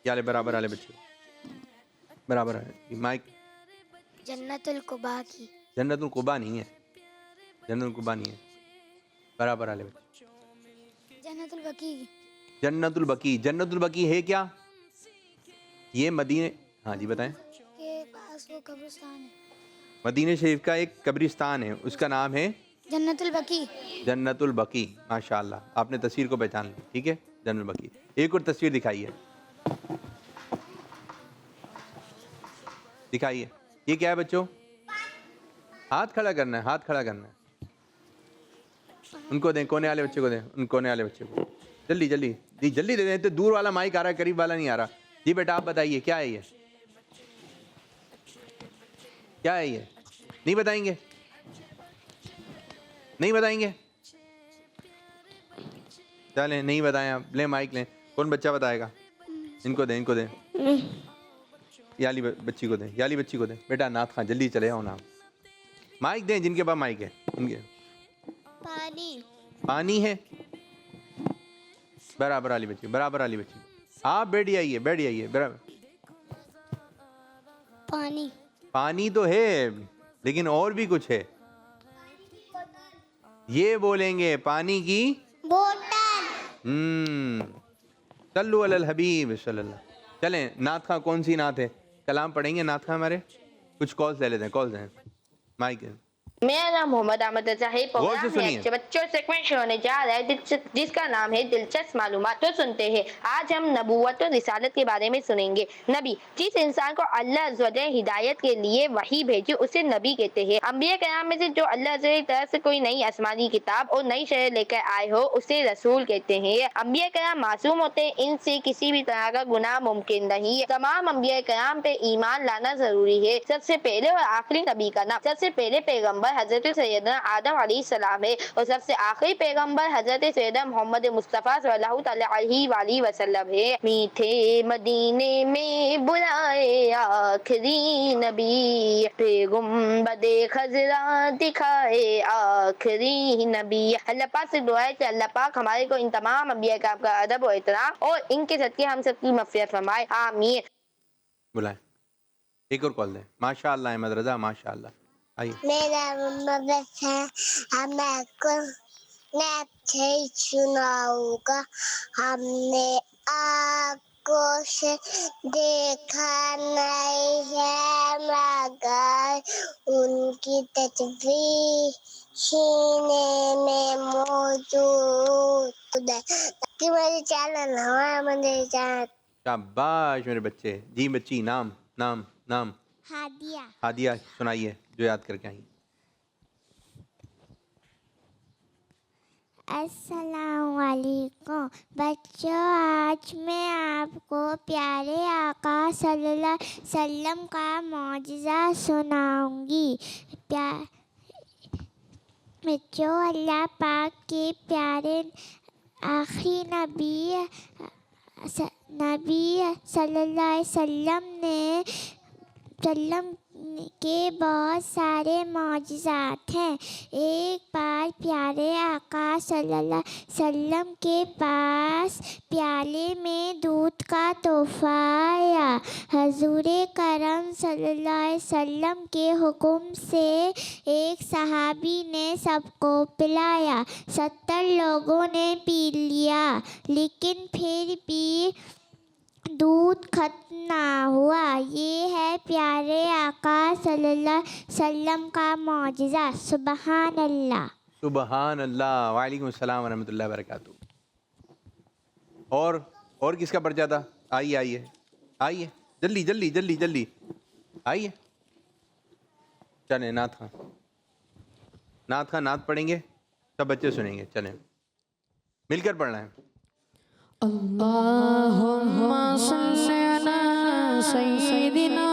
याले बराबर वाले बच्चे, बराबर है माइक। जन्नतुल कुबा की। जन्नतुल कुबा नहीं है, जन्नतुल कुबा नहीं है, बराबर वाले बच्चे। जन्नतुल बकी। जन्नतुल बकी, जन्नतुल बकी है क्या? ये मदीने, हाँ जी बताएं। के पास वो कब्रिस्तान है। मदीने शरीफ का एक कब्रिस्तान है, उसका नाम है जन्नतुल बकी। जन्नतुल बकी। माशाअल्लाह आपने तस्वीर को पहचान ली, ठीक है। जन्नतुल बकी। एक और तस्वीर दिखाइए, दिखाइए। ये क्या है बच्चों? हाथ खड़ा करना है, हाथ खड़ा करना है। उनको दें, कोने वाले बच्चे को दें, उन कोने वाले बच्चे को। जल्दी जल्दी जी, जल्दी दे दें। तो दूर वाला माइक आ रहा है, करीब वाला नहीं आ रहा। जी बेटा आप बताइए क्या है ये, क्या है ये? नहीं बताएंगे, नहीं बताएंगे? चलें नहीं बताएं आप, लें माइक लें। कौन बच्चा बताएगा? इनको दें, इनको दें। याली बच्ची को दें, याली बच्ची को दें। बेटा नाथ खां जल्दी चले आओ ना, माइक दें जिनके पास माइक है। इनके पानी। पानी है, बराबर वाली बच्ची, बराबर वाली बच्ची। आप बैठ आइए, बैठ आइए बराबर। पानी। पानी तो है, लेकिन और भी कुछ है। ये बोलेंगे पानी की बोतल। सल्लु अलल हबीब सल्लल्लाहु। चलें नाथ खां, कौन सी नाथ है? कलाम पढ़ेंगे नाथ खां हमारे। कुछ कॉल्स ले लेते हैं, कॉल्स हैं, माइक है। मेरा नाम मोहम्मद अहमद रजा है। गौर से सुनिए। प्रोग्राम बच्चों से क्वेश्चन होने जा रहा है जिसका नाम है दिलचस्प मालूमात। तो सुनते हैं। आज हम नबूवत और रिसालत के बारे में सुनेंगे। नबी, जिस इंसान को अल्लाह अज़्ज़ व जल हिदायत के लिए वही भेजी उसे नबी कहते हैं। अंबिया कराम में से जो अल्लाह अज़्ज़ व जल की तरफ से कोई नई आसमानी किताब और नई शरीयत लेकर आए हो उसे रसूल कहते हैं। अंबिया कराम मासूम होते हैं, इनसे किसी भी तरह का गुनाह मुमकिन नहीं है। तमाम अंबिया कराम पे ईमान लाना जरूरी है। सबसे पहले और आखिरी नबी का नाम, सबसे पहले पैगम्बर हजरत सैयदना आदम अलैहिस्सलाम है और सबसे आखिरी पैगंबर हजरत सैयदना मोहम्मद मुस्तफ़ा सल्लल्लाहु अलैहि वसल्लम है। मीठे मदीने में बुलाए आखिरी नबी, पैगंबरे खजरा दिखाए आखिरी नबी। अल्लाह पाक से दुआ है कि अल्लाह पाक हमारे को इन तमाम अंबिया कराम का अदब और एहतराम और इनके सदके हम सबकी मग़फ़िरत फरमाए, आमीन। बुलाएं, एक और कॉल दें। माशाअल्लाह अहमद रजा, माशाअल्लाह। आइए। मेरा मोहम्मद है, मैं आपको सुनाऊंगा। हमने आँखों से देखा नहीं है मगर उनकी तस्वीर सीने में मौजूद है। कि मेरे चैनल हमारा मंदिर जाए। शाबाश मेरे बच्चे। जी बच्ची, नाम नाम नाम? हादिया। हादिया, सुनाइए जो याद करके आई। अस्सलामुअलैकुम बच्चों, आज मैं आपको प्यारे आका सल्लल्लाहु अलैहि वसल्लम का मौजज़ा सुनाऊंगी। बच्चों, अल्लाह पाक के प्यारे आखिरी नबी सल्लल्लाहु अलैहि वसल्लम के बहुत सारे मौजज़ात हैं। एक बार प्यारे आका सल्लल्लाहु अलैहि वसल्लम के पास प्याले में दूध का तोहफ़ा आया। हजूर करम सल्लल्लाहु अलैहि वसल्लम के हुक्म से एक सहाबी ने सबको पिलाया। 70 लोगों ने पी लिया, लेकिन फिर भी दूध खत्म ना हुआ। ये है प्यारे आका सल्लल्लाहु अलैहि वसल्लम का मौजज़ा। सुबहान अल्लाह, सुबहान अल्लाह। वालेकुम अस्सलाम वरहमतुल्लाहि वबरकातुहू। और किसका पर्चा था? आइए आइए आइए, जल्दी जल्दी जल्दी जल्दी आइए। चलें नाथ खां, नाथ खां नाथ पढ़ेंगे, सब बच्चे सुनेंगे। चलें मिलकर पढ़ना है। अल्लाहुम्मा सल्ली अला सय्यिदिना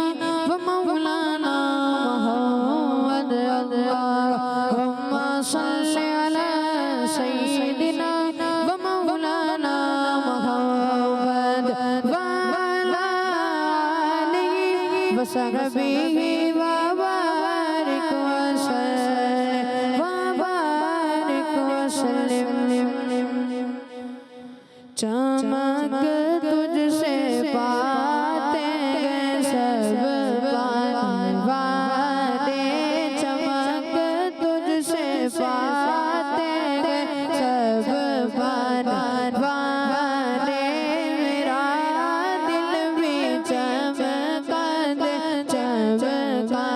व मौलाना मुहम्मद। अल्लाहुम्मा सल्ली अला सय्यिदिना व मौलाना मुहम्मद व अला आलिहि व सहबिहि व बारिक वसल्लिम। चमक तुझसे पाते हैं सब वादे, चमक तुझसे पाते हैं सब वादे। मेरा दिल भी चमका दे, चमका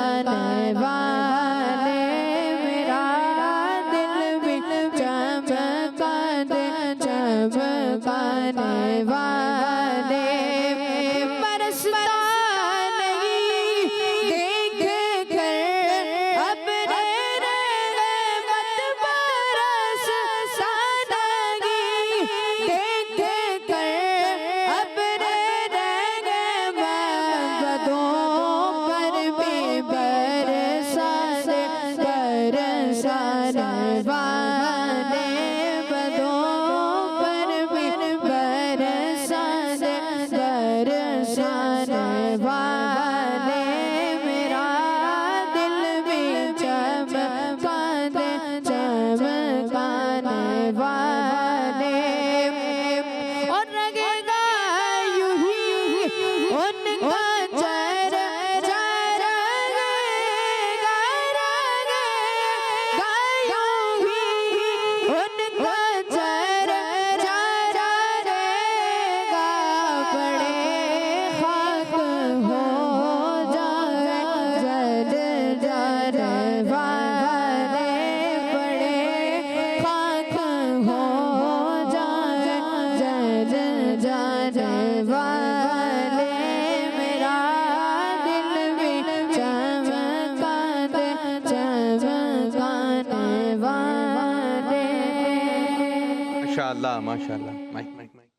माशाअल्लाह माशाअल्लाह। Mic mic mic.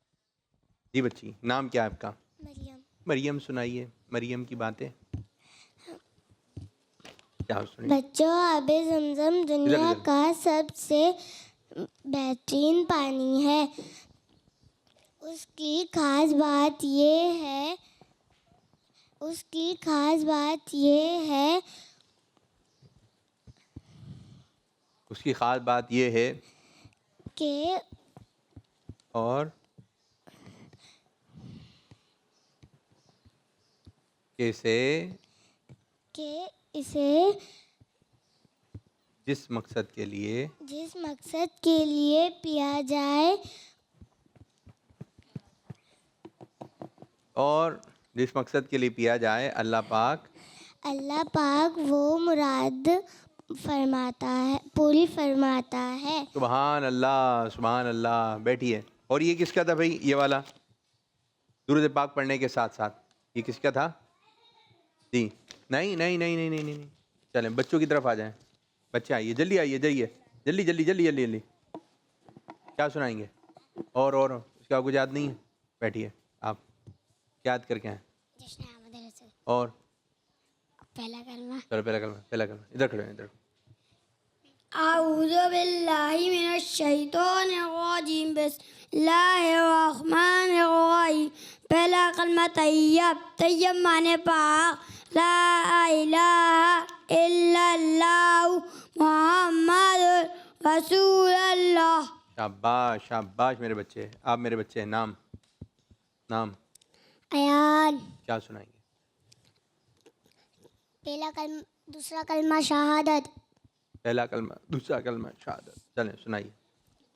जी बच्ची, नाम क्या है आपका? मरियम। मरियम, सुनाइए मरियम की बातें। क्या सुनिए? बच्चों, आबे ज़मज़म दुनिया का सबसे बेहतरीन पानी है। उसकी खास बात ये है उसकी ख़ास बात ये है कि और इसे जिस मकसद के लिए पिया जाए और जिस मकसद के लिए पिया जाए अल्लाह पाक वो मुराद पूरी फरमाता है। सुभान अल्लाह सुभान अल्लाह। बैठिए। और ये किसका था भाई, ये वाला दुरूद पाक पढ़ने के साथ साथ ये किसका था? जी नहीं नहीं नहीं नहीं नहीं नहीं। चलें बच्चों की तरफ आ जाएं। बच्चे आइए, जल्दी आइए, जाइए जल्दी जल्दी जल्दी जल्दी जल्दी। क्या सुनाएंगे? और इसका कुछ याद नहीं है? बैठिए, आप याद करके आए। और पहला कलमा। चलो पहला कलमा इधर खड़े हैं, इधर। आऊज़ु बिल्लाहि मिनश शैतानिर रजीम, बिस्मिल्लाहिर रहमानिर रहीम। पहला कलमा तैयब माने पाक, ला इलाहा इल्लल्लाह मुहम्मदुर रसूलुल्लाह। शाबाश शाबाश मेरे बच्चे। आप मेरे बच्चे हैं। नाम अयान। क्या सुनाएंगे? दूसरा कलमा शहादत। पहला कलमा, दूसरा कलमा शहादत। चलें सुनाइए।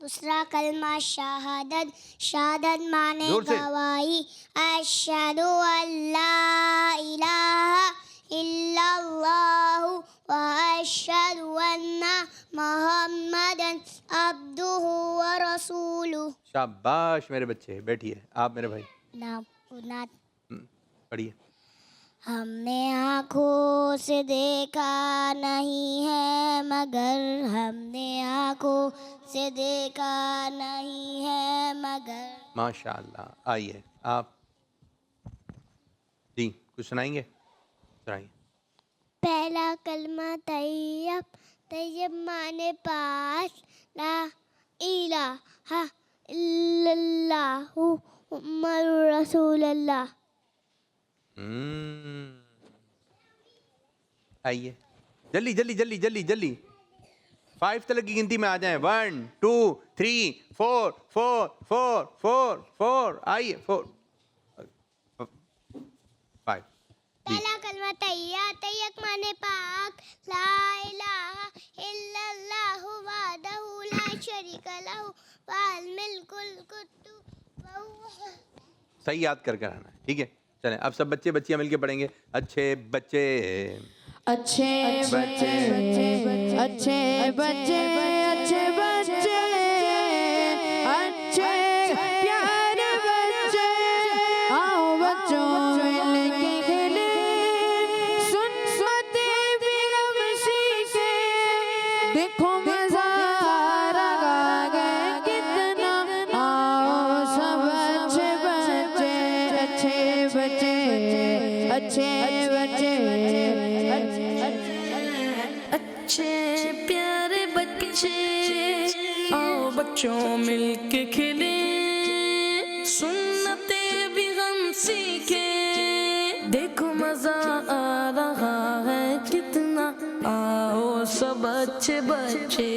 दूसरा कलमा शहादत माने जोर से। गवाही। अशहदु अल्ला इलाहा इल्लल्लाहु व अशहदु अन्ना मुहम्मदन अब्दुहु व रसूलुहु। शाबाश मेरे बच्चे। बैठिए। आप मेरे भाई। नाम पढ़िए। हमने आँखों से देखा नहीं है मगर माशाअल्लाह। आइए आप जी कुछ सुनाएंगे? सुनाइए। पहला कलमा तैयब माने पाक, ला इलाहा इल्लल्लाहु मुहम्मदुर रसूलुल्लाह। आइए जल्दी जल्दी जल्दी जल्दी जल्दी। 5 तक की गिनती में आ जाएं। 1 2 3 4 4 4 4 4। आइए 4 5। पहला कलमा तैयब माने पाक, ला इलाहा इल्लल्लाहु वहदहु ला शरीका लहु वल मुल्कुल कुतु। सही याद कर कर आना है, ठीक है? चलें अब सब बच्चे बच्चियां मिलके पढ़ेंगे। अच्छे बच्चे अच्छे बच्चे अच्छे बच्चे अच्छे बच्चे अच्छे प्यारे बच्चे, आओ बच्चों मिलके खेले, सुनते भी हम सीखे, देखो मजा आ रहा है कितना, आओ सब अच्छे बच्चे अच्छे बच्चे अच्छे बच्चे अच्छे प्यारे बच्चे, आओ बच्चों मिलके खेले, सुन्नते भी हम सीखे, देखो मजा आ रहा है कितना, आओ सब अच्छे बच्चे।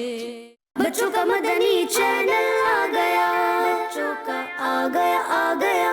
बच्चों का मदनी चैनल आ गया, बच्चों का आ गया